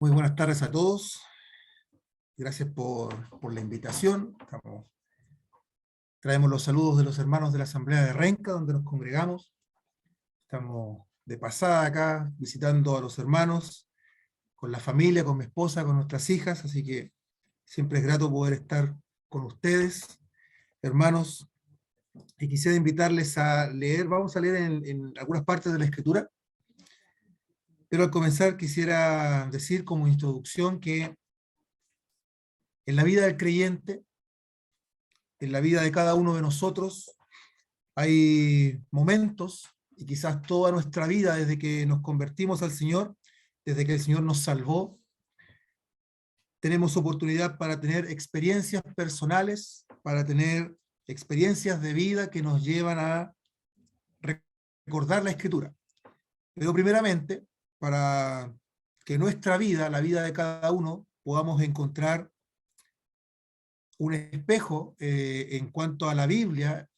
Muy buenas tardes a todos. Gracias por la invitación. Traemos los saludos de los hermanos de la Asamblea de Renca, donde nos congregamos. Estamos de pasada acá, visitando a los hermanos, con la familia, con mi esposa, con nuestras hijas, así que siempre es grato poder estar con ustedes, hermanos. Y quisiera invitarles a leer, vamos a leer en algunas partes de la Escritura, pero al comenzar quisiera decir como introducción que en la vida del creyente, en la vida de cada uno de nosotros, hay momentos, y quizás toda nuestra vida, desde que nos convertimos al Señor, desde que el Señor nos salvó, tenemos oportunidad para tener experiencias personales, para tener experiencias de vida que nos llevan a recordar la Escritura. Pero primeramente, para que nuestra vida, la vida de cada uno, podamos encontrar un espejo en cuanto a la Biblia,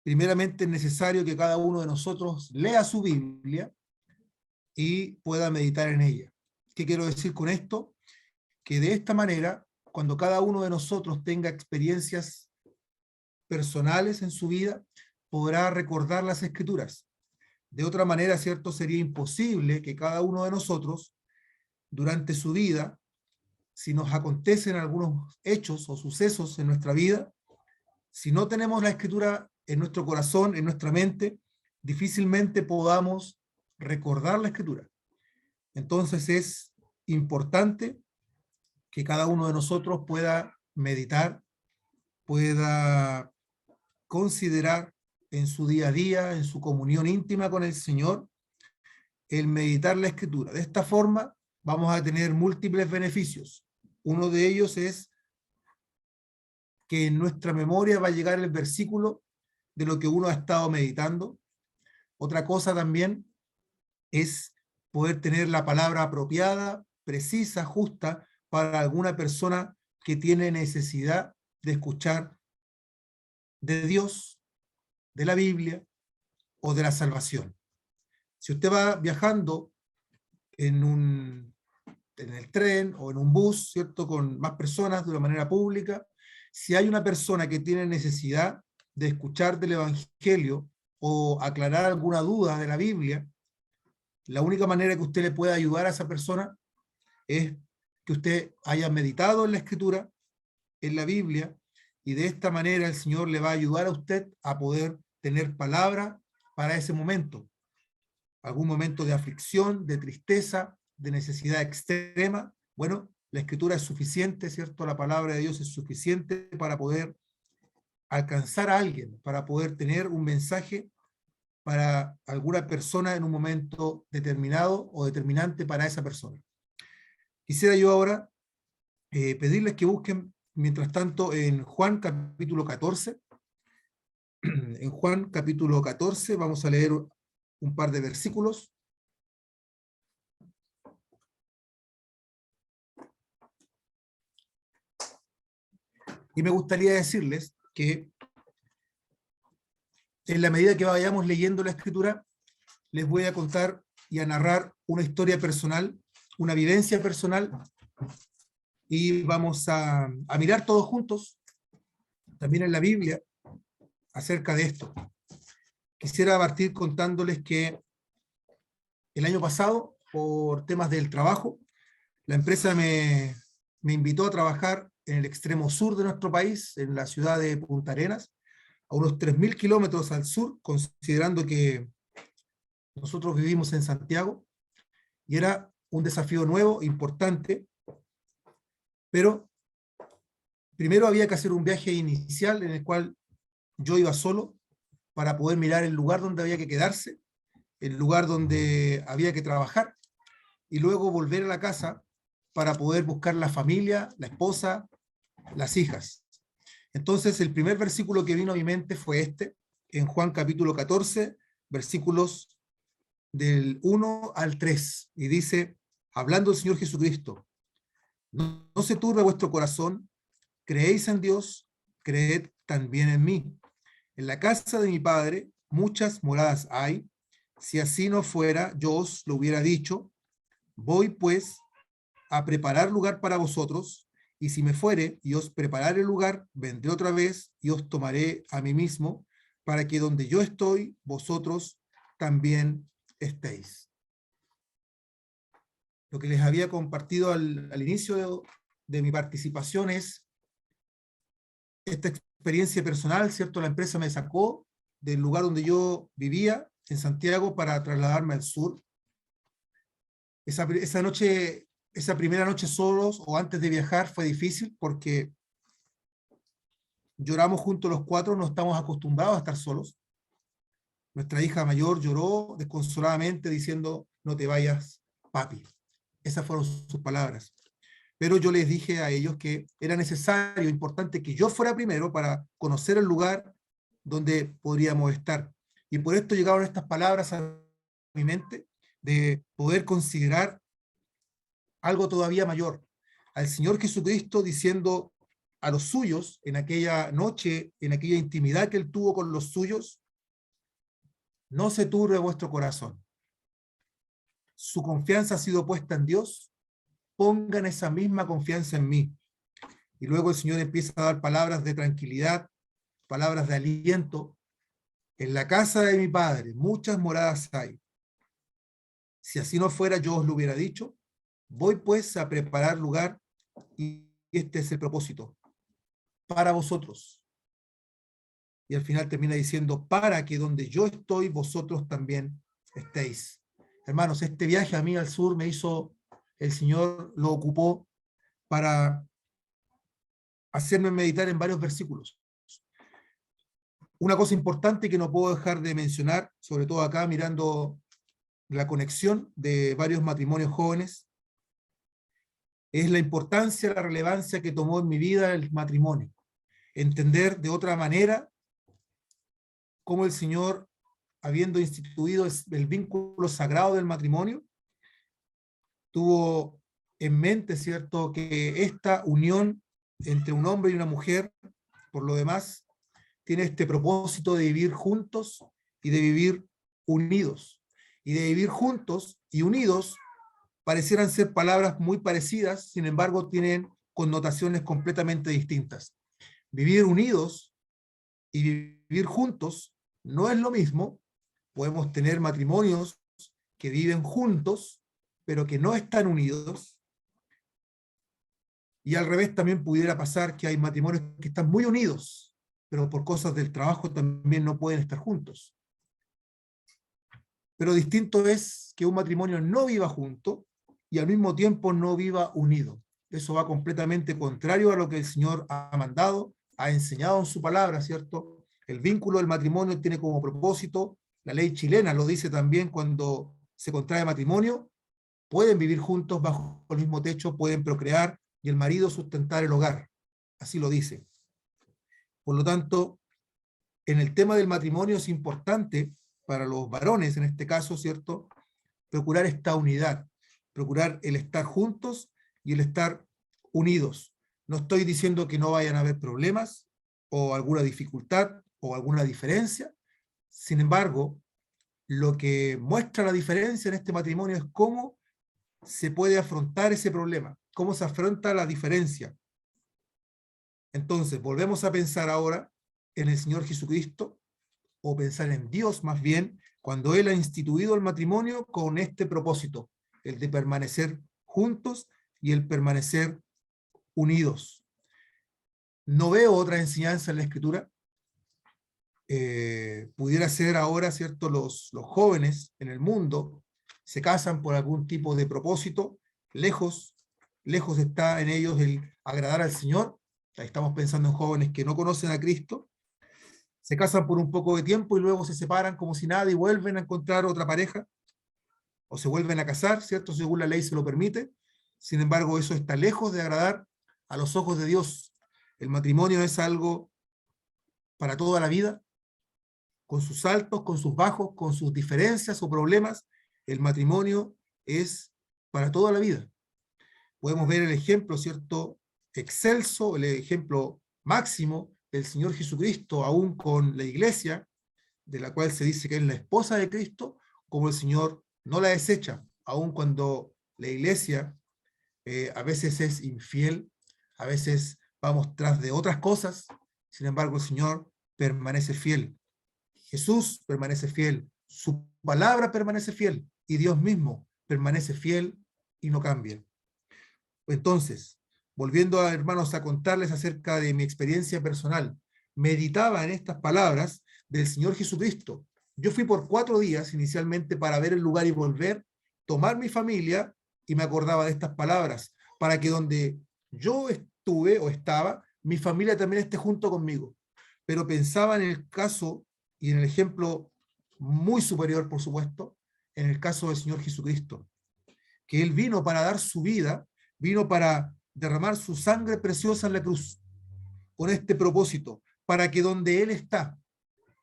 primeramente es necesario que cada uno de nosotros lea su Biblia y pueda meditar en ella. ¿Qué quiero decir con esto? Que de esta manera, cuando cada uno de nosotros tenga experiencias personales en su vida, podrá recordar las Escrituras. De otra manera, ¿cierto? Sería imposible que cada uno de nosotros, durante su vida, si nos acontecen algunos hechos o sucesos en nuestra vida, si no tenemos la Escritura en nuestro corazón, en nuestra mente, difícilmente podamos recordar la Escritura. Entonces es importante que cada uno de nosotros pueda meditar, pueda considerar en su día a día, en su comunión íntima con el Señor, el meditar la Escritura. De esta forma vamos a tener múltiples beneficios. Uno de ellos es que en nuestra memoria va a llegar el versículo de lo que uno ha estado meditando. Otra cosa también es poder tener la palabra apropiada, precisa, justa, para alguna persona que tiene necesidad de escuchar de Dios, de la Biblia o de la salvación. Si usted va viajando en el tren o en un bus, ¿cierto?, con más personas de una manera pública, si hay una persona que tiene necesidad de escuchar del Evangelio o aclarar alguna duda de la Biblia, la única manera que usted le pueda ayudar a esa persona es que usted haya meditado en la Escritura, en la Biblia, y de esta manera el Señor le va a ayudar a usted a poder tener palabra para ese momento. Algún momento de aflicción, de tristeza, de necesidad extrema. Bueno, la Escritura es suficiente, ¿cierto? La palabra de Dios es suficiente para poder alcanzar a alguien, para poder tener un mensaje para alguna persona en un momento determinado o determinante para esa persona. Quisiera yo ahora pedirles que busquen, mientras tanto, en Juan capítulo 14. En Juan capítulo 14 vamos a leer un par de versículos. Y me gustaría decirles que en la medida que vayamos leyendo la Escritura, les voy a contar y a narrar una historia personal, una vivencia personal, y vamos a mirar todos juntos, también en la Biblia, acerca de esto. Quisiera partir contándoles que el año pasado, por temas del trabajo, la empresa me invitó a trabajar en el extremo sur de nuestro país, en la ciudad de Punta Arenas, a unos 3.000 kilómetros al sur, considerando que nosotros vivimos en Santiago, y era un desafío nuevo, importante, pero primero había que hacer un viaje inicial en el cual yo iba solo para poder mirar el lugar donde había que quedarse, el lugar donde había que trabajar, y luego volver a la casa para poder buscar la familia, la esposa, las hijas. Entonces el primer versículo que vino a mi mente fue este, en Juan capítulo 14, versículos del 1 al 3, y dice, hablando el Señor Jesucristo, no se turbe vuestro corazón, creéis en Dios, creed también en mí. En la casa de mi Padre muchas moradas hay, si así no fuera, yo os lo hubiera dicho, voy pues a preparar lugar para vosotros, y si me fuere y os preparare el lugar, vendré otra vez y os tomaré a mí mismo, para que donde yo estoy, vosotros también estéis. Lo que les había compartido al inicio de mi participación es esta experiencia personal, ¿cierto? La empresa me sacó del lugar donde yo vivía, en Santiago, para trasladarme al sur. Esa noche, esa primera noche solos o antes de viajar fue difícil porque lloramos juntos los cuatro, no estamos acostumbrados a estar solos. Nuestra hija mayor lloró desconsoladamente diciendo, no te vayas, papi. Esas fueron sus palabras. Pero yo les dije a ellos que era necesario, importante que yo fuera primero para conocer el lugar donde podríamos estar. Y por esto llegaron estas palabras a mi mente de poder considerar algo todavía mayor. Al Señor Jesucristo diciendo a los suyos en aquella noche, en aquella intimidad que él tuvo con los suyos, no se turbe vuestro corazón. Su confianza ha sido puesta en Dios, pongan esa misma confianza en mí. Y luego el Señor empieza a dar palabras de tranquilidad, palabras de aliento. En la casa de mi Padre muchas moradas hay. Si así no fuera, yo os lo hubiera dicho. Voy pues a preparar lugar, y este es el propósito, para vosotros. Y al final termina diciendo, para que donde yo estoy, vosotros también estéis. Hermanos, este viaje a mí al sur me hizo, el Señor lo ocupó para hacerme meditar en varios versículos. Una cosa importante que no puedo dejar de mencionar, sobre todo acá mirando la conexión de varios matrimonios jóvenes, es la importancia, la relevancia que tomó en mi vida el matrimonio. Entender de otra manera cómo el Señor, habiendo instituido el vínculo sagrado del matrimonio, tuvo en mente, ¿cierto?, que esta unión entre un hombre y una mujer, por lo demás, tiene este propósito de vivir juntos y de vivir unidos. Y de vivir juntos y unidos parecieran ser palabras muy parecidas, sin embargo, tienen connotaciones completamente distintas. Vivir unidos y vivir juntos no es lo mismo. Podemos tener matrimonios que viven juntos, pero que no están unidos. Y al revés también pudiera pasar que hay matrimonios que están muy unidos, pero por cosas del trabajo también no pueden estar juntos. Pero distinto es que un matrimonio no viva junto y al mismo tiempo no viva unido. Eso va completamente contrario a lo que el Señor ha mandado, ha enseñado en su palabra, ¿cierto? El vínculo del matrimonio tiene como propósito, la ley chilena lo dice también, cuando se contrae matrimonio, pueden vivir juntos bajo el mismo techo, pueden procrear y el marido sustentar el hogar. Así lo dice. Por lo tanto, en el tema del matrimonio es importante para los varones, en este caso, ¿cierto?, procurar esta unidad, procurar el estar juntos y el estar unidos. No estoy diciendo que no vayan a haber problemas o alguna dificultad o alguna diferencia. Sin embargo, lo que muestra la diferencia en este matrimonio es cómo se puede afrontar ese problema, cómo se afronta la diferencia. Entonces, volvemos a pensar ahora en el Señor Jesucristo, o pensar en Dios más bien, cuando Él ha instituido el matrimonio con este propósito, el de permanecer juntos y el permanecer unidos. No veo otra enseñanza en la Escritura. Pudiera ser ahora, ¿cierto?, los jóvenes en el mundo se casan por algún tipo de propósito, lejos está en ellos el agradar al Señor. Ahí estamos pensando en jóvenes que no conocen a Cristo, se casan por un poco de tiempo y luego se separan como si nada y vuelven a encontrar otra pareja, o se vuelven a casar, ¿cierto?, según la ley se lo permite. Sin embargo, eso está lejos de agradar a los ojos de Dios. El matrimonio es algo para toda la vida, con sus altos, con sus bajos, con sus diferencias o problemas. El matrimonio es para toda la vida. Podemos ver el ejemplo, ¿cierto?, excelso, el ejemplo máximo del Señor Jesucristo, aún con la iglesia, de la cual se dice que es la esposa de Cristo, como el Señor no la desecha, aun cuando la iglesia a veces es infiel, a veces vamos tras de otras cosas, sin embargo el Señor permanece fiel. Jesús permanece fiel, su palabra permanece fiel, y Dios mismo permanece fiel y no cambia. Entonces, volviendo a hermanos a contarles acerca de mi experiencia personal, meditaba en estas palabras del Señor Jesucristo. Yo fui por 4 días inicialmente para ver el lugar y volver, tomar mi familia, y me acordaba de estas palabras, para que donde yo estuve o estaba, mi familia también esté junto conmigo. Pero pensaba en el caso y en el ejemplo muy superior, por supuesto, en el caso del Señor Jesucristo, que Él vino para dar su vida, vino para derramar su sangre preciosa en la cruz, con este propósito, para que donde Él está,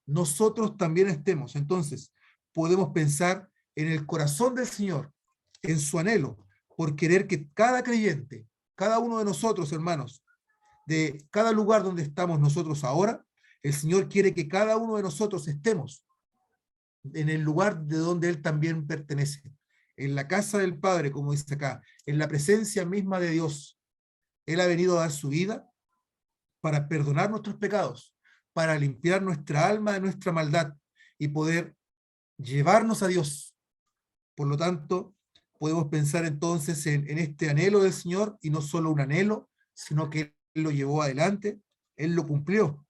nosotros también estemos. Entonces, podemos pensar en el corazón del Señor, en su anhelo, por querer que cada creyente, cada uno de nosotros, hermanos, de cada lugar donde estamos nosotros ahora, el Señor quiere que cada uno de nosotros estemos en el lugar de donde Él también pertenece, en la casa del Padre, como dice acá, en la presencia misma de Dios. Él ha venido a dar su vida para perdonar nuestros pecados, para limpiar nuestra alma de nuestra maldad y poder llevarnos a Dios. Por lo tanto, podemos pensar entonces en este anhelo del Señor, y no solo un anhelo, sino que Él lo llevó adelante, Él lo cumplió,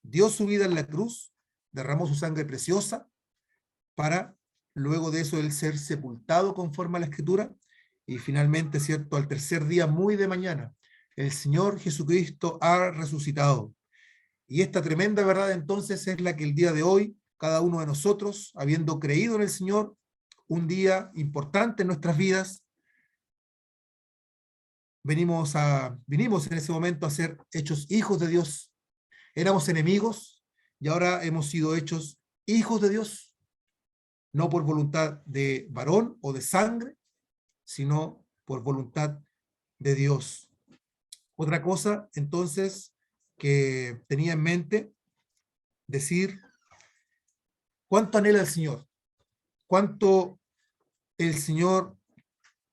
dio su vida en la cruz, derramó su sangre preciosa, para luego de eso Él ser sepultado conforme a la Escritura, y finalmente, ¿cierto?, al tercer día, muy de mañana, el Señor Jesucristo ha resucitado. Y esta tremenda verdad entonces es la que el día de hoy, cada uno de nosotros, habiendo creído en el Señor, un día importante en nuestras vidas, vinimos en ese momento a ser hechos hijos de Dios. Éramos enemigos y ahora hemos sido hechos hijos de Dios, no por voluntad de varón o de sangre, sino por voluntad de Dios. Otra cosa, entonces, que tenía en mente, decir cuánto anhela el Señor, cuánto el Señor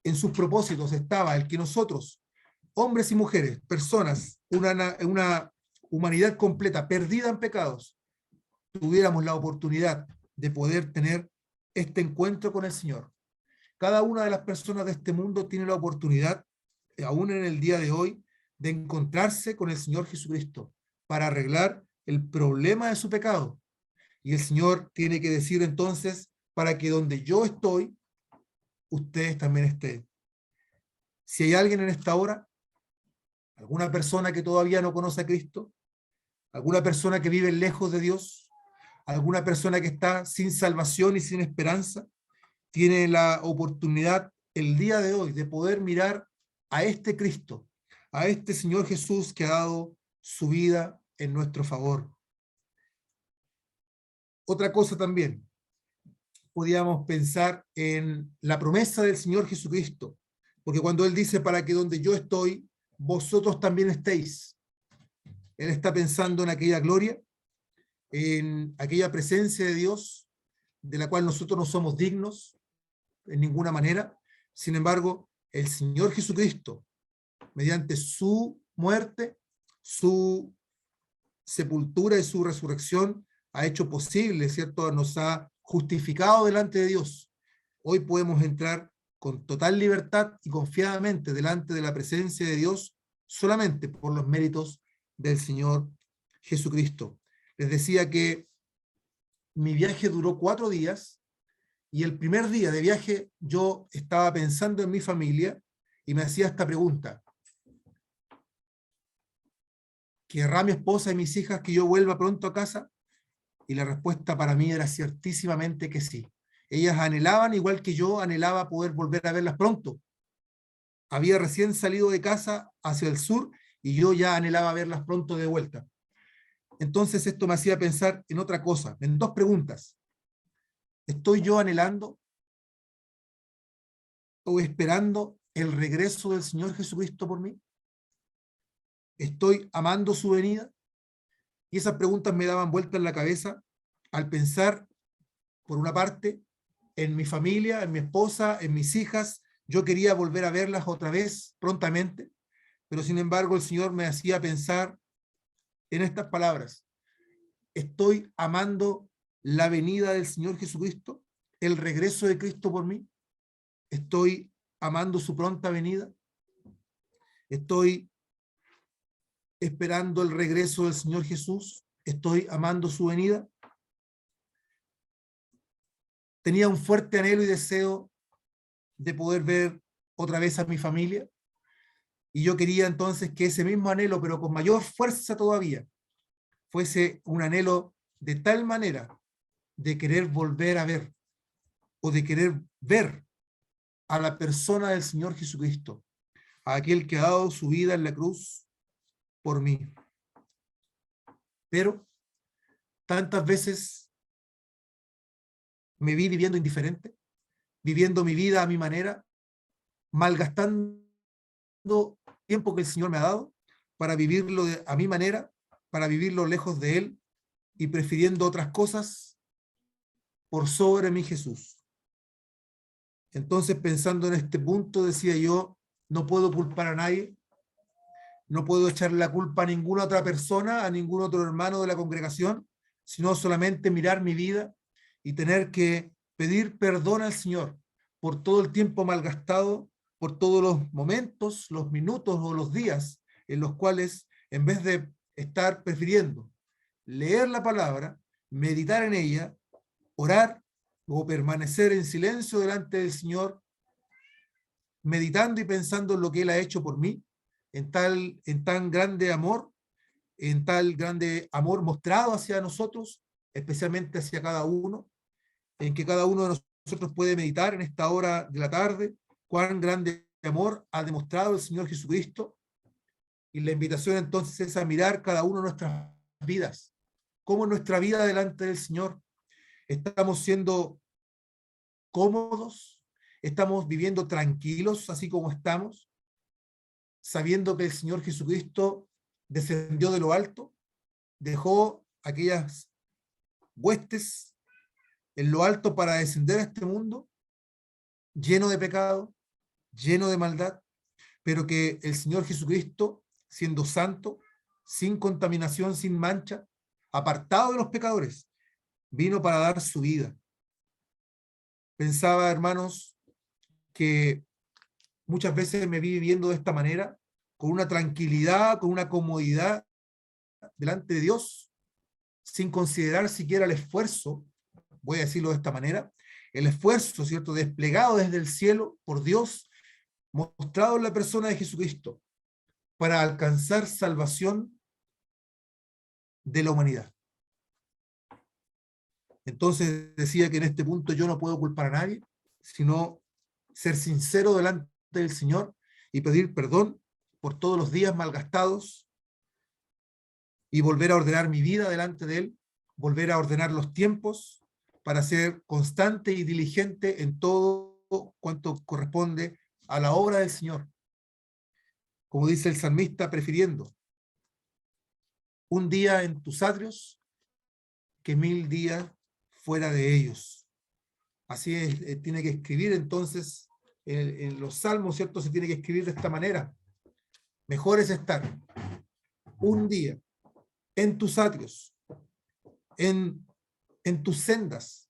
en sus propósitos estaba, el que nosotros, hombres y mujeres, personas, una humanidad completa, perdida en pecados, tuviéramos la oportunidad de poder tener este encuentro con el Señor. Cada una de las personas de este mundo tiene la oportunidad, aún en el día de hoy, de encontrarse con el Señor Jesucristo para arreglar el problema de su pecado. Y el Señor tiene que decir entonces, para que donde yo estoy, ustedes también estén. Si hay alguien en esta hora, alguna persona que todavía no conoce a Cristo, alguna persona que vive lejos de Dios, alguna persona que está sin salvación y sin esperanza, tiene la oportunidad el día de hoy de poder mirar a este Cristo, a este Señor Jesús que ha dado su vida en nuestro favor. Otra cosa también, podíamos pensar en la promesa del Señor Jesucristo, porque cuando Él dice, para que donde yo estoy, vosotros también estéis, Él está pensando en aquella gloria, en aquella presencia de Dios, de la cual nosotros no somos dignos en ninguna manera. Sin embargo, el Señor Jesucristo, mediante su muerte, su sepultura y su resurrección, ha hecho posible, ¿cierto? Nos ha justificado delante de Dios. Hoy podemos entrar con total libertad y confiadamente delante de la presencia de Dios solamente por los méritos del Señor Jesucristo. Les decía que mi viaje duró 4 días, y el primer día de viaje yo estaba pensando en mi familia y me hacía esta pregunta: ¿querrá mi esposa y mis hijas que yo vuelva pronto a casa? Y la respuesta para mí era ciertísimamente que sí. Ellas anhelaban, igual que yo anhelaba, poder volver a verlas pronto. Había recién salido de casa hacia el sur y yo ya anhelaba verlas pronto de vuelta. Entonces esto me hacía pensar en otra cosa, en 2 preguntas. ¿Estoy yo anhelando o esperando el regreso del Señor Jesucristo por mí? ¿Estoy amando su venida? Y esas preguntas me daban vuelta en la cabeza al pensar, por una parte, en mi familia, en mi esposa, en mis hijas. Yo quería volver a verlas otra vez prontamente, pero sin embargo el Señor me hacía pensar en estas palabras. ¿Estoy amando la venida del Señor Jesucristo? ¿El regreso de Cristo por mí? ¿Estoy amando su pronta venida? ¿Estoy esperando el regreso del Señor Jesús? ¿Estoy amando su venida? Tenía un fuerte anhelo y deseo de poder ver otra vez a mi familia, y yo quería entonces que ese mismo anhelo, pero con mayor fuerza todavía, fuese un anhelo de tal manera de querer volver a ver, o de querer ver a la persona del Señor Jesucristo, a aquel que ha dado su vida en la cruz por mí. Pero tantas veces me vi viviendo indiferente, viviendo mi vida a mi manera, malgastando tiempo que el Señor me ha dado para vivirlo a mi manera, para vivirlo lejos de Él, y prefiriendo otras cosas por sobre mi Jesús. Entonces, pensando en este punto, decía yo, no puedo culpar a nadie, no puedo echarle la culpa a ninguna otra persona, a ningún otro hermano de la congregación, sino solamente mirar mi vida y tener que pedir perdón al Señor por todo el tiempo malgastado, por todos los momentos, los minutos o los días en los cuales, en vez de estar prefiriendo leer la palabra, meditar en ella, orar o permanecer en silencio delante del Señor, meditando y pensando en lo que Él ha hecho por mí, en tan grande amor, en tal grande amor mostrado hacia nosotros, especialmente hacia cada uno, en que cada uno de nosotros puede meditar en esta hora de la tarde, cuán grande amor ha demostrado el Señor Jesucristo. Y la invitación entonces es a mirar cada uno de nuestras vidas, cómo nuestra vida delante del Señor. ¿Estamos siendo cómodos? ¿Estamos viviendo tranquilos así como estamos, sabiendo que el Señor Jesucristo descendió de lo alto, dejó aquellas huestes en lo alto para descender a este mundo lleno de pecado, lleno de maldad, pero que el Señor Jesucristo, siendo santo, sin contaminación, sin mancha, apartado de los pecadores, vino para dar su vida? Pensaba, hermanos, que muchas veces me vi viviendo de esta manera, con una tranquilidad, con una comodidad delante de Dios, sin considerar siquiera el esfuerzo, voy a decirlo de esta manera, el esfuerzo, ¿cierto?, desplegado desde el cielo por Dios, mostrado en la persona de Jesucristo, para alcanzar salvación de la humanidad. Entonces decía que en este punto yo no puedo culpar a nadie, sino ser sincero delante del Señor y pedir perdón por todos los días malgastados y volver a ordenar mi vida delante de Él, volver a ordenar los tiempos para ser constante y diligente en todo cuanto corresponde a la obra del Señor. Como dice el salmista, prefiriendo un día en tus atrios que 1000 días fuera de ellos. Así es, tiene que escribir entonces en los salmos, ¿cierto? Se tiene que escribir de esta manera. Mejor es estar un día en tus atrios, en tus sendas,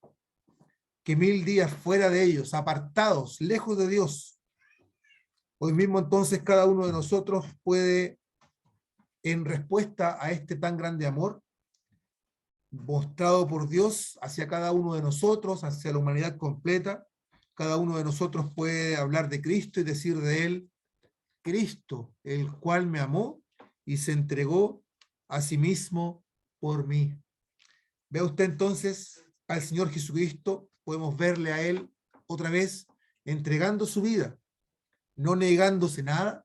que 1000 días fuera de ellos, apartados, lejos de Dios. Hoy mismo entonces cada uno de nosotros puede, en respuesta a este tan grande amor mostrado por Dios hacia cada uno de nosotros, hacia la humanidad completa, cada uno de nosotros puede hablar de Cristo y decir de Él, Cristo, el cual me amó y se entregó a sí mismo por mí. Vea usted entonces al Señor Jesucristo, podemos verle a Él otra vez entregando su vida, no negándose nada,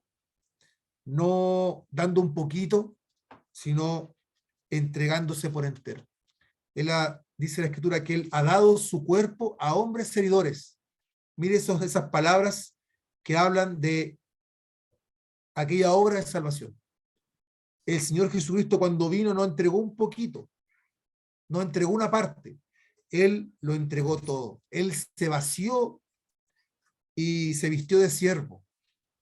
no dando un poquito, sino entregándose por entero. Dice la Escritura que Él ha dado su cuerpo a hombres servidores. Mire esas palabras que hablan de aquella obra de salvación. El Señor Jesucristo cuando vino no entregó un poquito, no entregó una parte, Él lo entregó todo. Él se vació y se vistió de siervo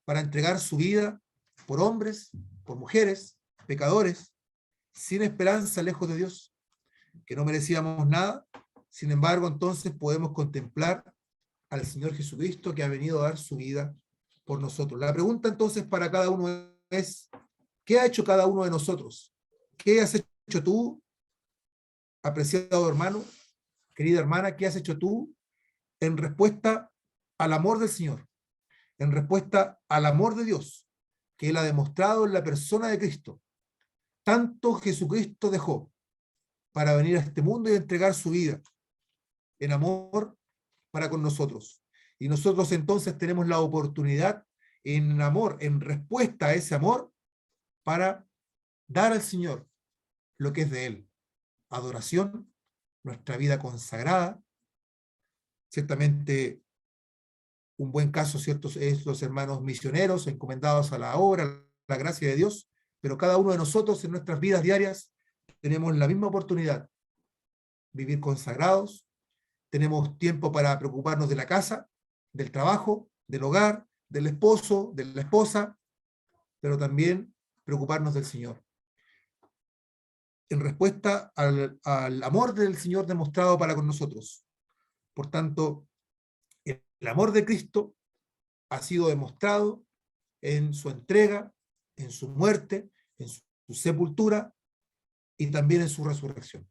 para entregar su vida por hombres, por mujeres, pecadores, sin esperanza, lejos de Dios, que no merecíamos nada. Sin embargo, entonces podemos contemplar al Señor Jesucristo que ha venido a dar su vida por nosotros. La pregunta entonces para cada uno es, ¿qué ha hecho cada uno de nosotros? ¿Qué has hecho tú, apreciado hermano, querida hermana? ¿Qué has hecho tú en respuesta al amor del Señor? En respuesta al amor de Dios, que Él ha demostrado en la persona de Cristo. Tanto Jesucristo dejó para venir a este mundo y entregar su vida en amor para con nosotros. Y nosotros entonces tenemos la oportunidad en amor, en respuesta a ese amor, para dar al Señor lo que es de Él. Adoración, nuestra vida consagrada. Ciertamente un buen caso, ¿cierto?, es los hermanos misioneros encomendados a la obra, a la gracia de Dios, pero cada uno de nosotros en nuestras vidas diarias tenemos la misma oportunidad, vivir consagrados, tenemos tiempo para preocuparnos de la casa, del trabajo, del hogar, del esposo, de la esposa, pero también preocuparnos del Señor. En respuesta al amor del Señor demostrado para con nosotros. Por tanto, el amor de Cristo ha sido demostrado en su entrega, en su muerte, en su sepultura y también en su resurrección.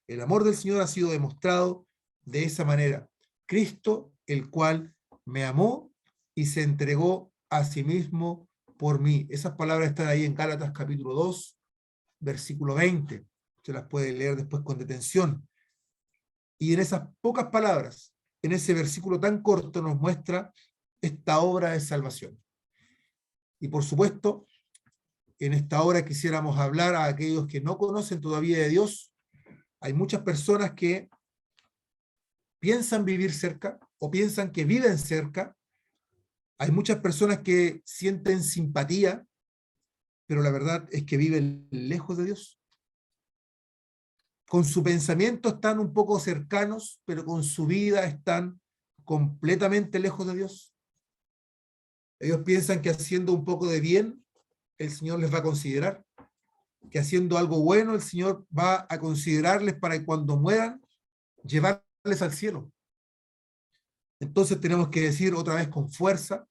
El amor del Señor ha sido demostrado de esa manera. Cristo, el cual me amó y se entregó a sí mismo por mí. Esas palabras están ahí en Gálatas capítulo 2, versículo 20. Se las puede leer después con detención. Y en esas pocas palabras, en ese versículo tan corto, nos muestra esta obra de salvación. Y por supuesto, en esta hora quisiéramos hablar a aquellos que no conocen todavía de Dios. Hay muchas personas que piensan vivir cerca o piensan que viven cerca. Hay muchas personas que sienten simpatía, pero la verdad es que viven lejos de Dios. Con su pensamiento están un poco cercanos, pero con su vida están completamente lejos de Dios. Ellos piensan que haciendo un poco de bien, el Señor les va a considerar, que haciendo algo bueno, el Señor va a considerarles para que cuando mueran, llevarles al cielo. Entonces tenemos que decir otra vez con fuerza,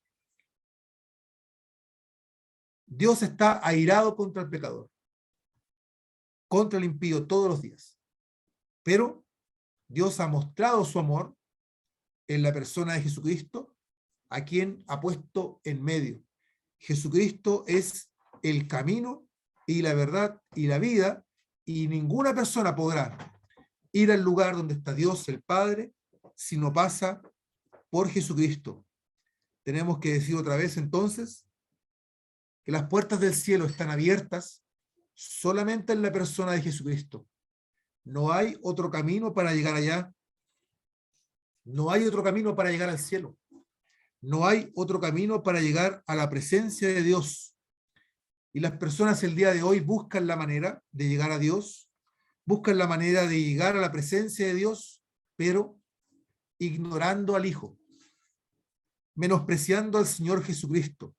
Dios está airado contra el pecador, contra el impío todos los días. Pero Dios ha mostrado su amor en la persona de Jesucristo, a quien ha puesto en medio. Jesucristo es el camino y la verdad y la vida, y ninguna persona podrá ir al lugar donde está Dios el Padre si no pasa por Jesucristo. Tenemos que decir otra vez entonces que las puertas del cielo están abiertas solamente en la persona de Jesucristo. No hay otro camino para llegar allá. No hay otro camino para llegar al cielo. No hay otro camino para llegar a la presencia de Dios. Y las personas el día de hoy buscan la manera de llegar a Dios, buscan la manera de llegar a la presencia de Dios, pero ignorando al Hijo, menospreciando al Señor Jesucristo,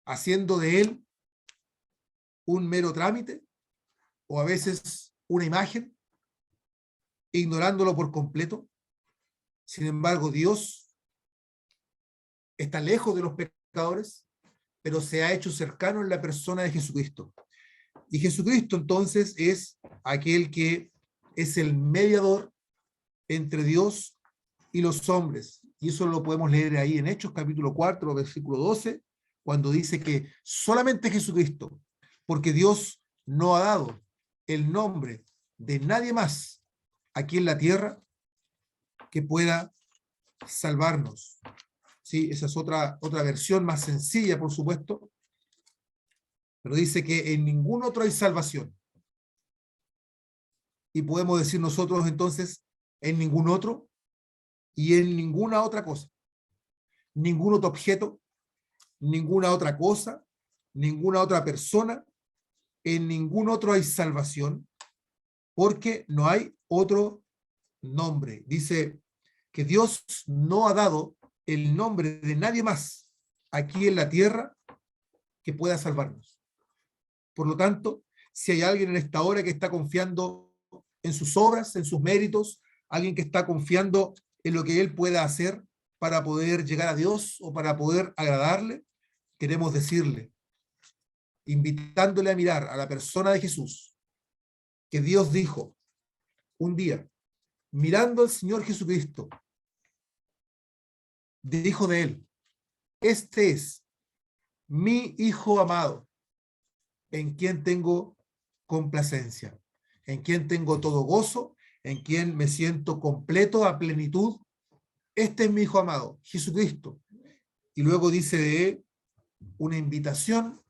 haciendo de Él un mero trámite o a veces una imagen, ignorándolo por completo. Sin embargo, Dios está lejos de los pecadores, pero se ha hecho cercano en la persona de Jesucristo. Y Jesucristo entonces es aquel que es el mediador entre Dios y los hombres. Y eso lo podemos leer ahí en Hechos capítulo 4, versículo 12, cuando dice que solamente Jesucristo, porque Dios no ha dado el nombre de nadie más aquí en la tierra que pueda salvarnos. Sí, esa es otra versión más sencilla, por supuesto, pero dice que en ningún otro hay salvación. Y podemos decir nosotros entonces, en ningún otro y en ninguna otra cosa. Ningún otro objeto, ninguna otra cosa, ninguna otra persona, en ningún otro hay salvación, porque no hay otro nombre. Dice que Dios no ha dado el nombre de nadie más aquí en la tierra que pueda salvarnos. Por lo tanto, si hay alguien en esta hora que está confiando en sus obras, en sus méritos, alguien que está confiando en lo que él pueda hacer para poder llegar a Dios o para poder agradarle, queremos decirle, invitándole a mirar a la persona de Jesús, que Dios dijo un día, mirando al Señor Jesucristo, dijo de él, este es mi Hijo amado, en quien tengo complacencia, en quien tengo todo gozo, en quien me siento completo a plenitud. Este es mi Hijo amado, Jesucristo. Y luego dice de él una invitación,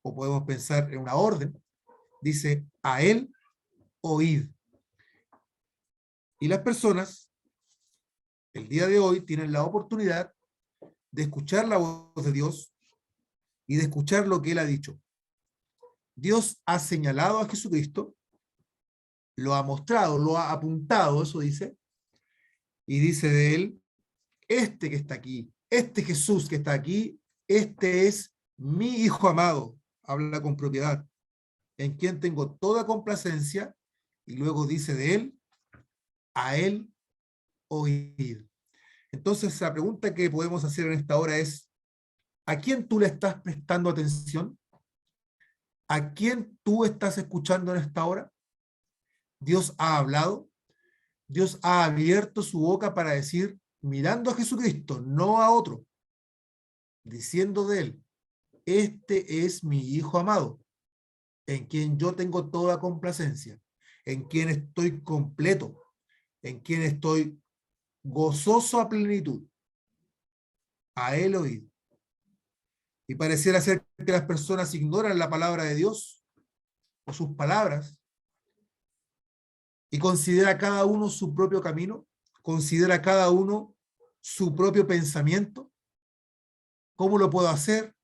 o podemos pensar en una orden, dice, a él oíd. Y las personas, el día de hoy, tienen la oportunidad de escuchar la voz de Dios y de escuchar lo que él ha dicho. Dios ha señalado a Jesucristo, lo ha mostrado, lo ha apuntado, eso dice, y dice de él, este que está aquí, este Jesús que está aquí, este es mi Hijo amado, habla con propiedad, en quien tengo toda complacencia, y luego dice de él, a él oíd. Entonces la pregunta que podemos hacer en esta hora es, ¿a quién tú le estás prestando atención? ¿A quién tú estás escuchando en esta hora? Dios ha hablado, Dios ha abierto su boca para decir, mirando a Jesucristo, no a otro, diciendo de él, este es mi Hijo amado, en quien yo tengo toda complacencia, en quien estoy completo, en quien estoy gozoso a plenitud. A él oíd. Y pareciera ser que las personas ignoran la palabra de Dios o sus palabras y considera cada uno su propio camino, considera cada uno su propio pensamiento. ¿Cómo lo puedo hacer?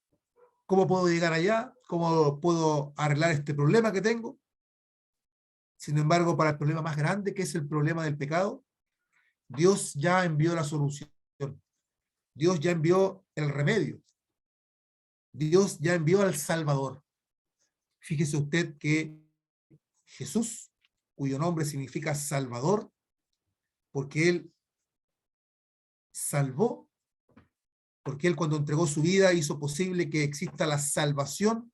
¿Cómo puedo llegar allá? ¿Cómo puedo arreglar este problema que tengo? Sin embargo, para el problema más grande, que es el problema del pecado, Dios ya envió la solución. Dios ya envió el remedio. Dios ya envió al Salvador. Fíjese usted que Jesús, cuyo nombre significa Salvador, porque Él salvó, porque Él cuando entregó su vida hizo posible que exista la salvación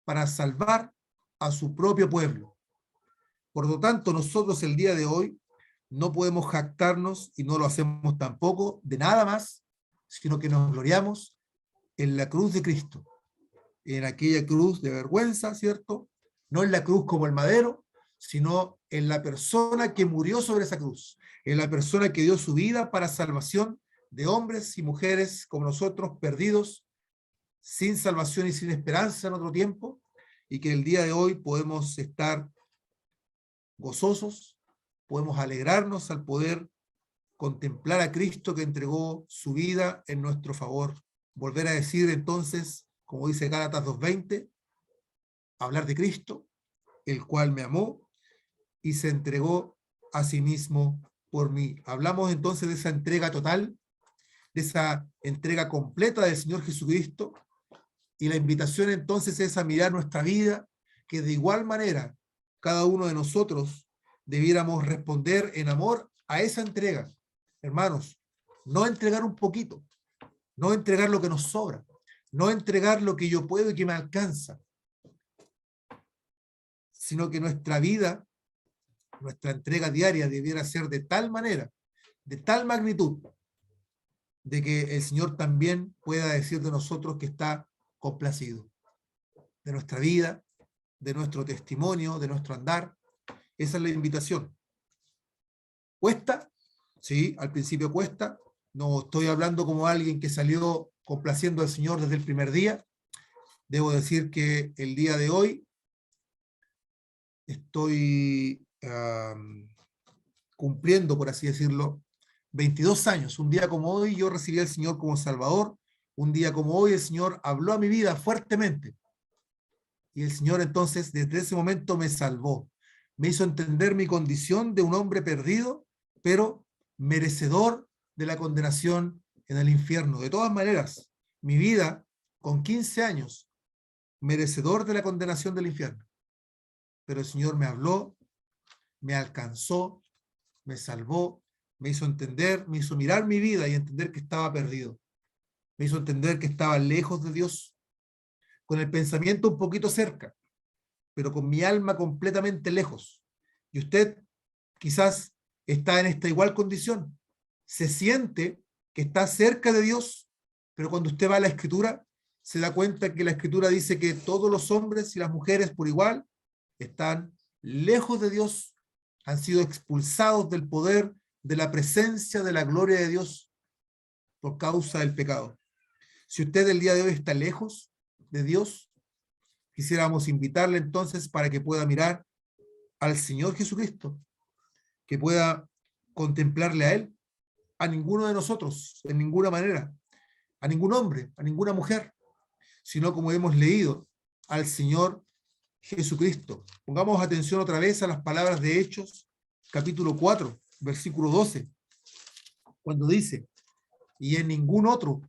para salvar a su propio pueblo. Por lo tanto, nosotros el día de hoy no podemos jactarnos, y no lo hacemos tampoco, de nada más, sino que nos gloriamos en la cruz de Cristo, en aquella cruz de vergüenza, ¿cierto? No en la cruz como el madero, sino en la persona que murió sobre esa cruz, en la persona que dio su vida para salvación de hombres y mujeres como nosotros, perdidos, sin salvación y sin esperanza en otro tiempo, y que el día de hoy podemos estar gozosos, podemos alegrarnos al poder contemplar a Cristo que entregó su vida en nuestro favor. Volver a decir entonces, como dice Gálatas 2:20, hablar de Cristo, el cual me amó y se entregó a sí mismo por mí. Hablamos entonces de esa entrega total, de esa entrega completa del Señor Jesucristo, y la invitación entonces es a mirar nuestra vida, que de igual manera cada uno de nosotros debiéramos responder en amor a esa entrega. Hermanos, no entregar un poquito, no entregar lo que nos sobra, no entregar lo que yo puedo y que me alcanza, sino que nuestra vida, nuestra entrega diaria debiera ser de tal manera, de tal magnitud, de que el Señor también pueda decir de nosotros que está complacido, de nuestra vida, de nuestro testimonio, de nuestro andar. Esa es la invitación. ¿Cuesta? Sí, al principio cuesta. No estoy hablando como alguien que salió complaciendo al Señor desde el primer día. Debo decir que el día de hoy estoy cumpliendo, por así decirlo, 22 años. Un día como hoy yo recibí al Señor como Salvador. Un día como hoy el Señor habló a mi vida fuertemente. Y el Señor entonces desde ese momento me salvó. Me hizo entender mi condición de un hombre perdido, pero merecedor de la condenación en el infierno. De todas maneras, mi vida con 15 años, merecedor de la condenación del infierno. Pero el Señor me habló, me alcanzó, me salvó, me hizo entender, me hizo mirar mi vida y entender que estaba perdido. Me hizo entender que estaba lejos de Dios, con el pensamiento un poquito cerca, pero con mi alma completamente lejos. Y usted quizás está en esta igual condición. Se siente que está cerca de Dios, pero cuando usted va a la Escritura, se da cuenta que la Escritura dice que todos los hombres y las mujeres por igual están lejos de Dios, han sido expulsados del poder, de la presencia, de la gloria de Dios por causa del pecado. Si usted el día de hoy está lejos de Dios, quisiéramos invitarle entonces para que pueda mirar al Señor Jesucristo, que pueda contemplarle a Él, a ninguno de nosotros, en ninguna manera, a ningún hombre, a ninguna mujer, sino como hemos leído, al Señor Jesucristo. Pongamos atención otra vez a las palabras de Hechos, capítulo 4, versículo 12, cuando dice, y en ningún otro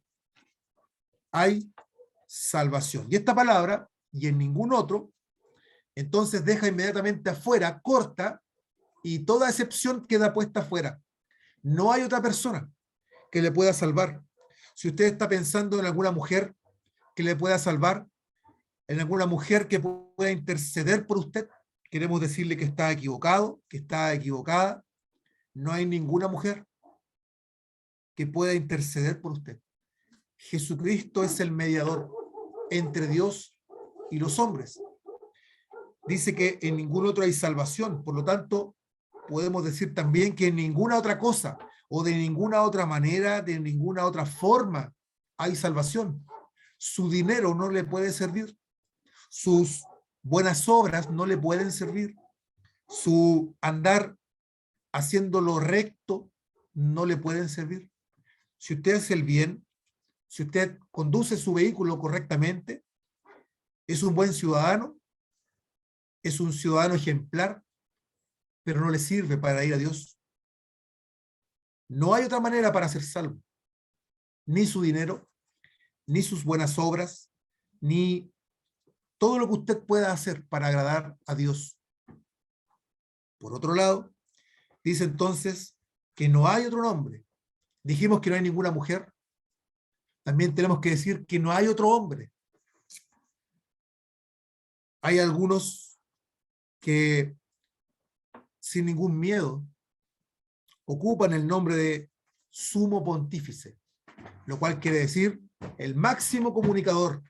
hay salvación. Y esta palabra, y en ningún otro, entonces deja inmediatamente afuera, corta, y toda excepción queda puesta afuera. No hay otra persona que le pueda salvar. Si usted está pensando en alguna mujer que le pueda salvar, en alguna mujer que pueda interceder por usted, queremos decirle que está equivocado, que está equivocada. No hay ninguna mujer que pueda interceder por usted. Jesucristo es el mediador entre Dios y los hombres. Dice que en ningún otro hay salvación, por lo tanto, podemos decir también que en ninguna otra cosa o de ninguna otra manera, de ninguna otra forma hay salvación. Su dinero no le puede servir, sus buenas obras no le pueden servir, su andar haciendo lo recto no le pueden servir. Si usted hace el bien, si usted conduce su vehículo correctamente, es un buen ciudadano, es un ciudadano ejemplar, pero no le sirve para ir a Dios. No hay otra manera para ser salvo. Ni su dinero, ni sus buenas obras, ni todo lo que usted pueda hacer para agradar a Dios. Por otro lado, dice entonces que no hay otro nombre. Dijimos que no hay ninguna mujer. También tenemos que decir que no hay otro hombre. Hay algunos que sin ningún miedo ocupan el nombre de sumo pontífice, lo cual quiere decir el máximo comunicador.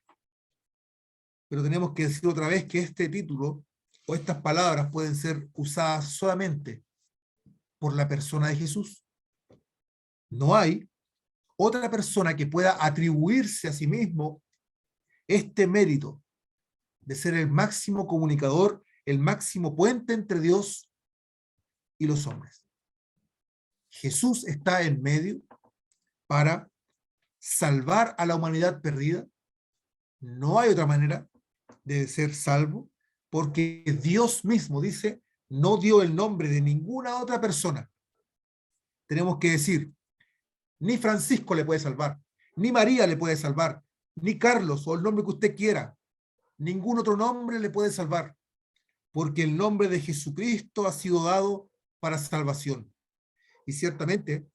Pero tenemos que decir otra vez que este título o estas palabras pueden ser usadas solamente por la persona de Jesús. No hay otra persona que pueda atribuirse a sí mismo este mérito de ser el máximo comunicador, el máximo puente entre Dios y los hombres. Jesús está en medio para salvar a la humanidad perdida. No hay otra manera de ser salvo, porque Dios mismo dice, no dio el nombre de ninguna otra persona. Tenemos que decir, ni Francisco le puede salvar, ni María le puede salvar, ni Carlos o el nombre que usted quiera. Ningún otro nombre le puede salvar, porque el nombre de Jesucristo ha sido dado para salvación. Y ciertamente,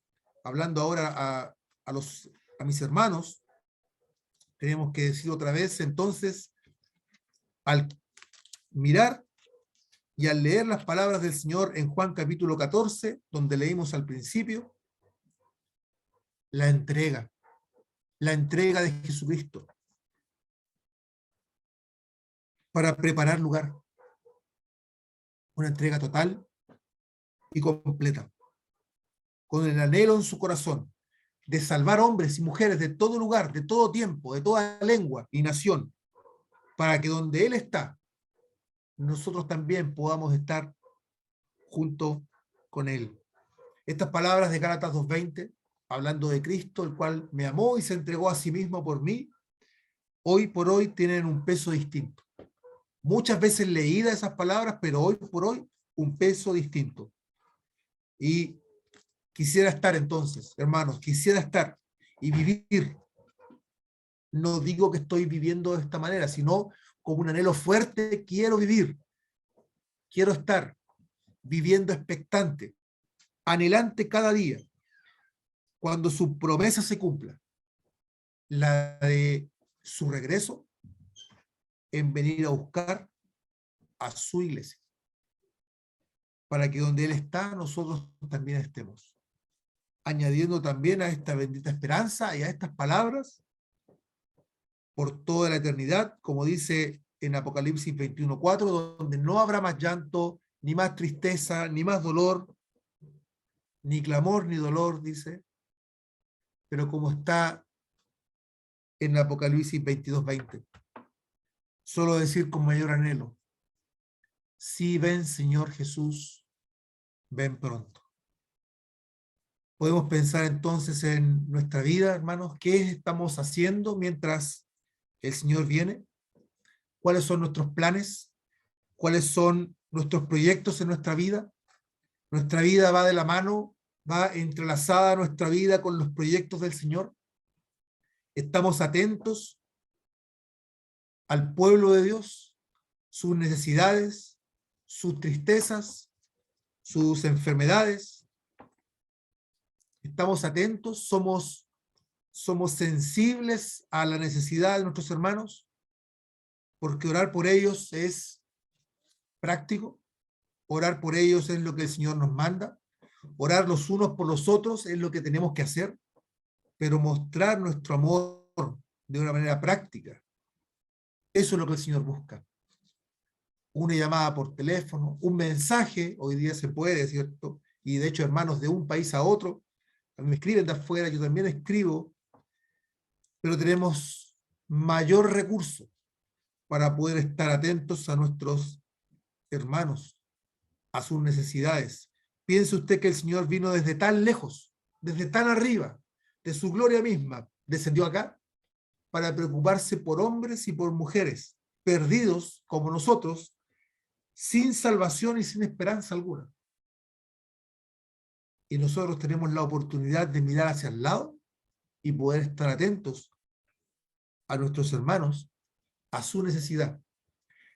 hablando ahora a mis hermanos, tenemos que decir otra vez, entonces, al mirar y al leer las palabras del Señor en Juan capítulo 14, donde leímos al principio, la entrega de Jesucristo para preparar lugar, una entrega total y completa, con el anhelo en su corazón de salvar hombres y mujeres de todo lugar, de todo tiempo, de toda lengua y nación, para que donde Él está, nosotros también podamos estar junto con Él. Estas palabras de Gálatas 2:20, hablando de Cristo, el cual me amó y se entregó a sí mismo por mí, hoy por hoy tienen un peso distinto. Muchas veces leídas esas palabras, pero hoy por hoy un peso distinto. Y Quisiera estar entonces, hermanos, quisiera estar y vivir. No digo que estoy viviendo de esta manera, sino como un anhelo fuerte, quiero vivir, quiero estar viviendo expectante, anhelante cada día, cuando su promesa se cumpla, la de su regreso, en venir a buscar a su iglesia, para que donde Él está, nosotros también estemos. Añadiendo también a esta bendita esperanza y a estas palabras, por toda la eternidad, como dice en Apocalipsis 21:4, donde no habrá más llanto, ni más tristeza, ni más dolor, ni clamor, ni dolor, dice, pero como está en Apocalipsis 22:20. Solo decir con mayor anhelo, sí, ven Señor Jesús, ven pronto. Podemos pensar entonces en nuestra vida, hermanos, qué estamos haciendo mientras el Señor viene, cuáles son nuestros planes, cuáles son nuestros proyectos en nuestra vida. Nuestra vida va de la mano, va entrelazada nuestra vida con los proyectos del Señor. Estamos atentos al pueblo de Dios, sus necesidades, sus tristezas, sus enfermedades. Estamos atentos, somos sensibles a la necesidad de nuestros hermanos, porque orar por ellos es práctico, orar por ellos es lo que el Señor nos manda, orar los unos por los otros es lo que tenemos que hacer, pero mostrar nuestro amor de una manera práctica, eso es lo que el Señor busca. Una llamada por teléfono, un mensaje, hoy día se puede, ¿cierto? Y de hecho, hermanos, de un país a otro, me escriben de afuera, yo también escribo, pero tenemos mayor recurso para poder estar atentos a nuestros hermanos, a sus necesidades. Piense usted que el Señor vino desde tan lejos, desde tan arriba, de su gloria misma, descendió acá para preocuparse por hombres y por mujeres, perdidos como nosotros, sin salvación y sin esperanza alguna. Y nosotros tenemos la oportunidad de mirar hacia el lado y poder estar atentos a nuestros hermanos, a su necesidad.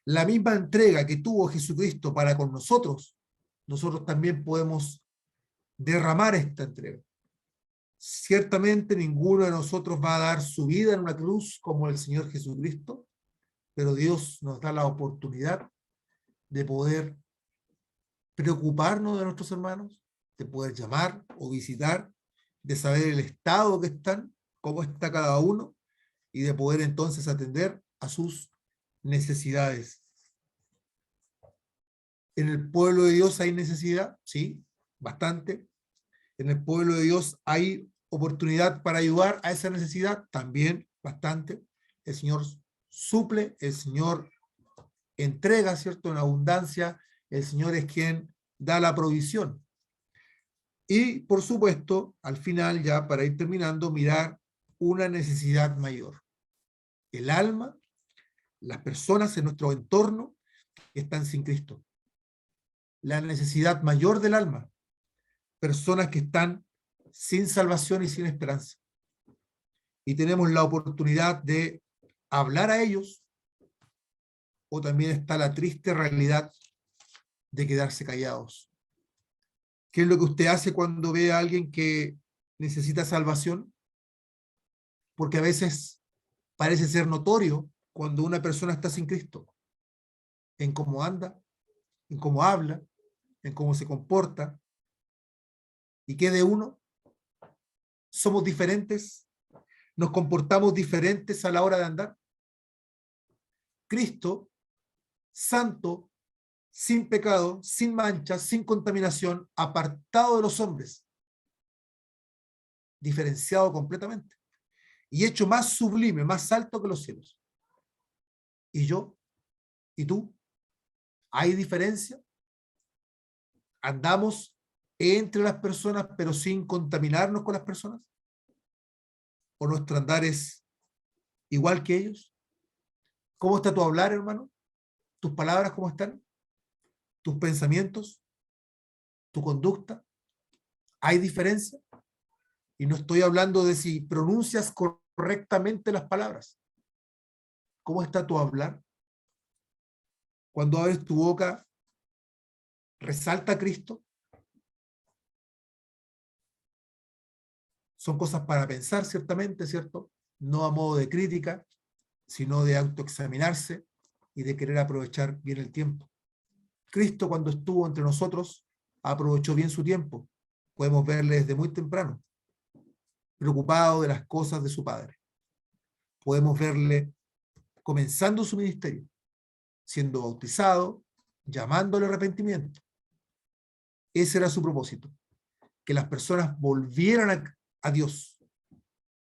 La misma entrega que tuvo Jesucristo para con nosotros, nosotros también podemos derramar esta entrega. Ciertamente ninguno de nosotros va a dar su vida en una cruz como el Señor Jesucristo, pero Dios nos da la oportunidad de poder preocuparnos de nuestros hermanos, de poder llamar o visitar, de saber el estado que están, cómo está cada uno, y de poder entonces atender a sus necesidades. ¿En el pueblo de Dios hay necesidad? Sí, bastante. ¿En el pueblo de Dios hay oportunidad para ayudar a esa necesidad? También bastante. El Señor suple, el Señor entrega, ¿cierto? En abundancia, el Señor es quien da la provisión. Y, por supuesto, al final, ya para ir terminando, mirar una necesidad mayor. El alma, las personas en nuestro entorno que están sin Cristo. La necesidad mayor del alma, personas que están sin salvación y sin esperanza. Y tenemos la oportunidad de hablar a ellos, o también está la triste realidad de quedarse callados. ¿Qué es lo que usted hace cuando ve a alguien que necesita salvación? Porque a veces parece ser notorio cuando una persona está sin Cristo, en cómo anda, en cómo habla, en cómo se comporta. ¿Y qué de uno? ¿Somos diferentes? ¿Nos comportamos diferentes a la hora de andar? Cristo, santo, sin pecado, sin mancha, sin contaminación, apartado de los hombres, diferenciado completamente, y hecho más sublime, más alto que los cielos. ¿Y yo? ¿Y tú? ¿Hay diferencia? ¿Andamos entre las personas pero sin contaminarnos con las personas? ¿O nuestro andar es igual que ellos? ¿Cómo está tu hablar, hermano? ¿Tus palabras cómo están? ¿Tus pensamientos? ¿Tu conducta? ¿Hay diferencia? Y no estoy hablando de si pronuncias correctamente las palabras. ¿Cómo está tu hablar? Cuando abres tu boca, ¿resalta a Cristo? Son cosas para pensar, ciertamente, ¿cierto? No a modo de crítica, sino de autoexaminarse y de querer aprovechar bien el tiempo. Cristo, cuando estuvo entre nosotros, aprovechó bien su tiempo. Podemos verle desde muy temprano, preocupado de las cosas de su Padre. Podemos verle comenzando su ministerio, siendo bautizado, llamándole arrepentimiento. Ese era su propósito, que las personas volvieran a Dios,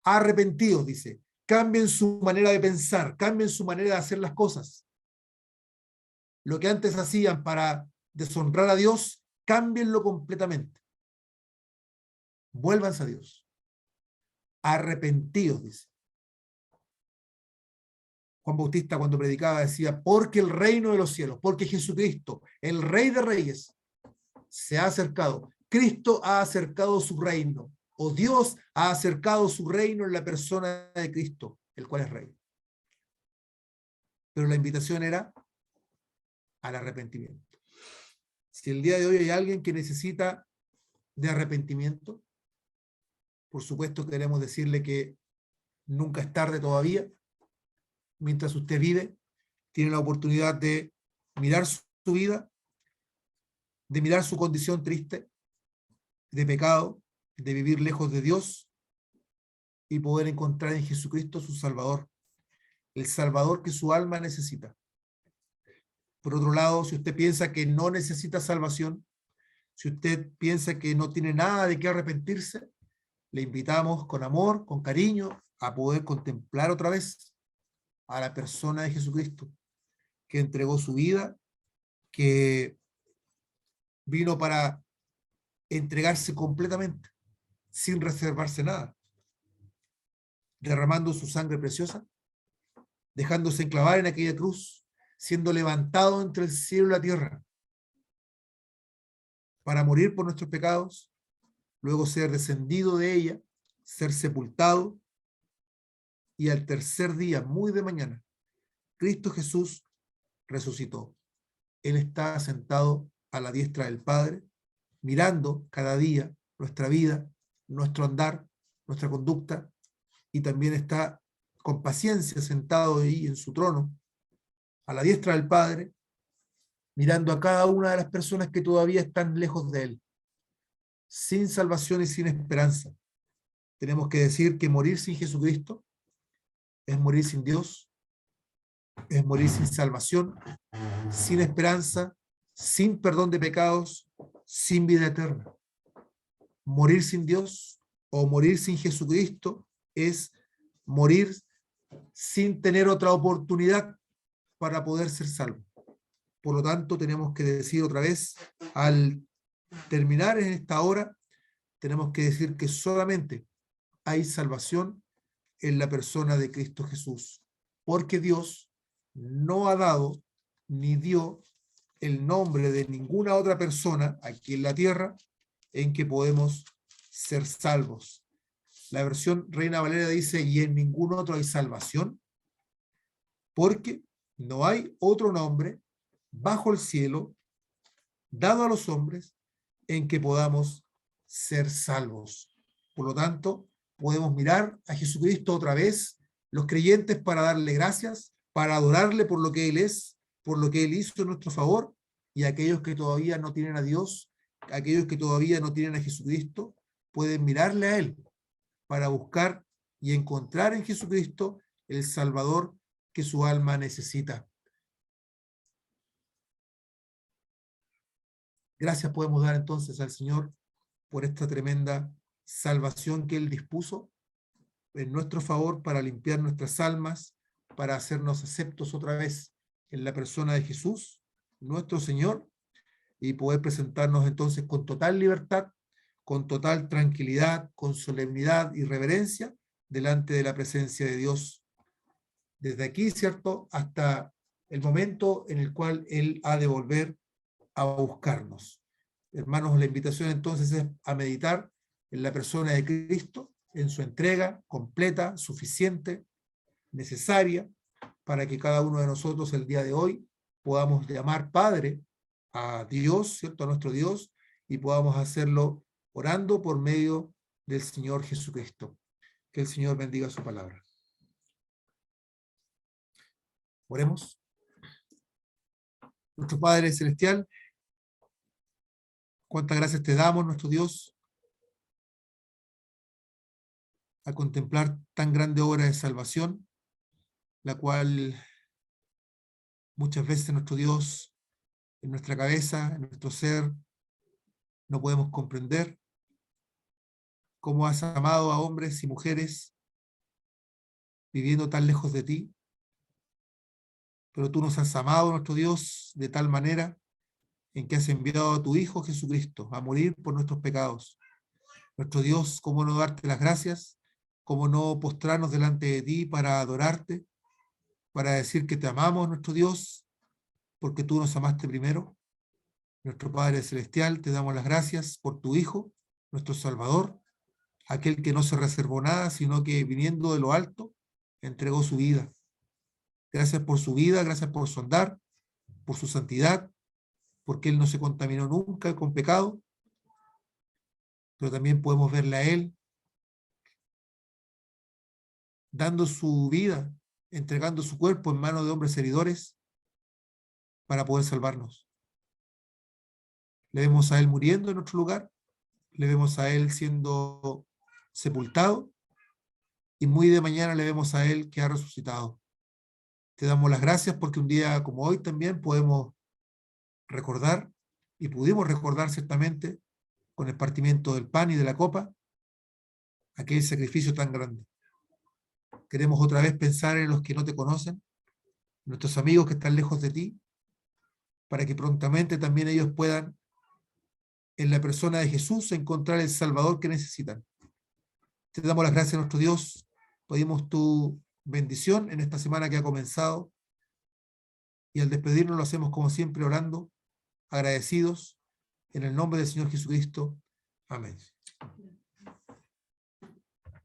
arrepentidos, dice, cambien su manera de pensar, cambien su manera de hacer las cosas. Lo que antes hacían para deshonrar a Dios, cámbienlo completamente. Vuélvanse a Dios. Arrepentidos, dice. Juan Bautista cuando predicaba decía, porque el reino de los cielos, porque Jesucristo, el Rey de Reyes, se ha acercado. Cristo ha acercado su reino, o Dios ha acercado su reino en la persona de Cristo, el cual es Rey. Pero la invitación era al arrepentimiento. Si el día de hoy hay alguien que necesita de arrepentimiento, por supuesto queremos decirle que nunca es tarde todavía. Mientras usted vive, tiene la oportunidad de mirar su vida, de mirar su condición triste, de pecado, de vivir lejos de Dios y poder encontrar en Jesucristo su Salvador, el Salvador que su alma necesita. Por otro lado, si usted piensa que no necesita salvación, si usted piensa que no tiene nada de qué arrepentirse, le invitamos con amor, con cariño, a poder contemplar otra vez a la persona de Jesucristo, que entregó su vida, que vino para entregarse completamente, sin reservarse nada, derramando su sangre preciosa, dejándose enclavar en aquella cruz, siendo levantado entre el cielo y la tierra, para morir por nuestros pecados, luego ser descendido de ella, ser sepultado, y al tercer día, muy de mañana, Cristo Jesús resucitó. Él está sentado a la diestra del Padre, mirando cada día nuestra vida, nuestro andar, nuestra conducta, y también está con paciencia sentado ahí en su trono, a la diestra del Padre, mirando a cada una de las personas que todavía están lejos de Él, sin salvación y sin esperanza. Tenemos que decir que morir sin Jesucristo es morir sin Dios, es morir sin salvación, sin esperanza, sin perdón de pecados, sin vida eterna. Morir sin Dios o morir sin Jesucristo es morir sin tener otra oportunidad para poder ser salvo. Por lo tanto, tenemos que decir otra vez, al terminar en esta hora, tenemos que decir que solamente hay salvación en la persona de Cristo Jesús, porque Dios no ha dado ni dio el nombre de ninguna otra persona aquí en la tierra en que podemos ser salvos. La versión Reina Valera dice, y en ningún otro hay salvación, porque no hay otro nombre bajo el cielo dado a los hombres en que podamos ser salvos. Por lo tanto, podemos mirar a Jesucristo otra vez, los creyentes, para darle gracias, para adorarle por lo que Él es, por lo que Él hizo en nuestro favor, y aquellos que todavía no tienen a Dios, aquellos que todavía no tienen a Jesucristo, pueden mirarle a Él para buscar y encontrar en Jesucristo el Salvador que su alma necesita. Gracias podemos dar entonces al Señor por esta tremenda salvación que Él dispuso en nuestro favor para limpiar nuestras almas, para hacernos aceptos otra vez en la persona de Jesús, nuestro Señor, y poder presentarnos entonces con total libertad, con total tranquilidad, con solemnidad y reverencia delante de la presencia de Dios. Desde aquí, ¿cierto?, hasta el momento en el cual Él ha de volver a buscarnos. Hermanos, la invitación entonces es a meditar en la persona de Cristo, en su entrega completa, suficiente, necesaria, para que cada uno de nosotros el día de hoy podamos llamar Padre a Dios, ¿cierto? A nuestro Dios, y podamos hacerlo orando por medio del Señor Jesucristo. Que el Señor bendiga su palabra. Oremos. Nuestro Padre Celestial, cuántas gracias te damos, nuestro Dios, a contemplar tan grande obra de salvación, la cual muchas veces nuestro Dios, en nuestra cabeza, en nuestro ser, no podemos comprender cómo has amado a hombres y mujeres viviendo tan lejos de ti, pero tú nos has amado, nuestro Dios, de tal manera en que has enviado a tu Hijo Jesucristo a morir por nuestros pecados. Nuestro Dios, cómo no darte las gracias, cómo no postrarnos delante de ti para adorarte, para decir que te amamos, nuestro Dios, porque tú nos amaste primero. Nuestro Padre Celestial, te damos las gracias por tu Hijo, nuestro Salvador, aquel que no se reservó nada, sino que viniendo de lo alto, entregó su vida. Gracias por su vida, gracias por su andar, por su santidad, porque Él no se contaminó nunca con pecado, pero también podemos verle a Él dando su vida, entregando su cuerpo en manos de hombres heridores para poder salvarnos. Le vemos a Él muriendo en nuestro lugar, le vemos a Él siendo sepultado y muy de mañana le vemos a Él que ha resucitado. Te damos las gracias porque un día como hoy también podemos recordar y pudimos recordar ciertamente con el partimiento del pan y de la copa aquel sacrificio tan grande. Queremos otra vez pensar en los que no te conocen, nuestros amigos que están lejos de ti, para que prontamente también ellos puedan, en la persona de Jesús, encontrar el Salvador que necesitan. Te damos las gracias a nuestro Dios, pedimos tu bendición en esta semana que ha comenzado, y al despedirnos lo hacemos como siempre orando, agradecidos, en el nombre del Señor Jesucristo. Amén.